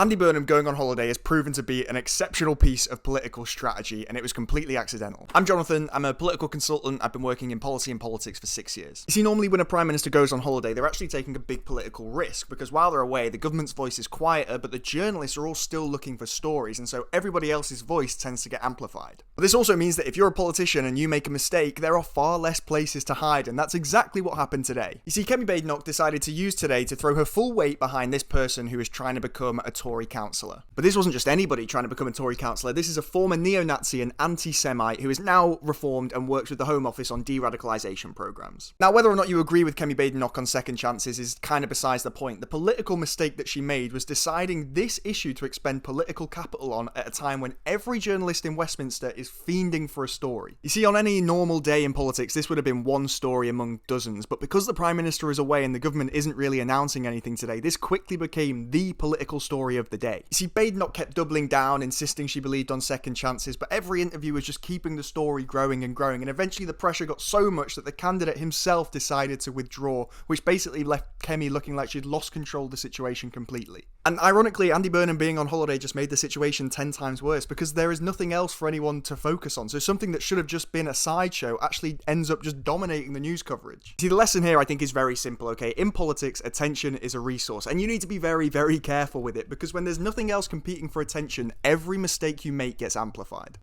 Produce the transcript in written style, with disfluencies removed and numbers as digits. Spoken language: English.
Andy Burnham going on holiday has proven to be an exceptional piece of political strategy, and it was completely accidental. I'm Jonathan, I'm a political consultant, I've been working in policy and politics for 6 years. You see, normally when a Prime Minister goes on holiday, they're actually taking a big political risk, because while they're away, the government's voice is quieter, but the journalists are all still looking for stories, and so everybody else's voice tends to get amplified. But this also means that if you're a politician and you make a mistake, there are far less places to hide, and that's exactly what happened today. You see, Kemi Badenoch decided to use today to throw her full weight behind this person who is trying to become a Tory councillor. But this wasn't just anybody trying to become a Tory councillor, this is a former neo-Nazi and anti-Semite who is now reformed and works with the Home Office on de-radicalisation programmes. Now, whether or not you agree with Kemi Badenoch on second chances is kind of besides the point. The political mistake that she made was deciding this issue to expend political capital on at a time when every journalist in Westminster is fiending for a story. You see, on any normal day in politics, this would have been one story among dozens, but because the Prime Minister is away and the government isn't really announcing anything today, this quickly became the political story of the day. You see, Badenoch kept doubling down, insisting she believed on second chances, but every interview was just keeping the story growing and growing, and eventually the pressure got so much that the candidate himself decided to withdraw, which basically left Kemi looking like she'd lost control of the situation completely. And ironically, Andy Burnham being on holiday just made the situation 10 times worse, because there is nothing else for anyone to focus on, so something that should have just been a sideshow actually ends up just dominating the news coverage. See, the lesson here I think is very simple, okay? In politics, attention is a resource, and you need to be very, very careful with it, because when there's nothing else competing for attention, every mistake you make gets amplified.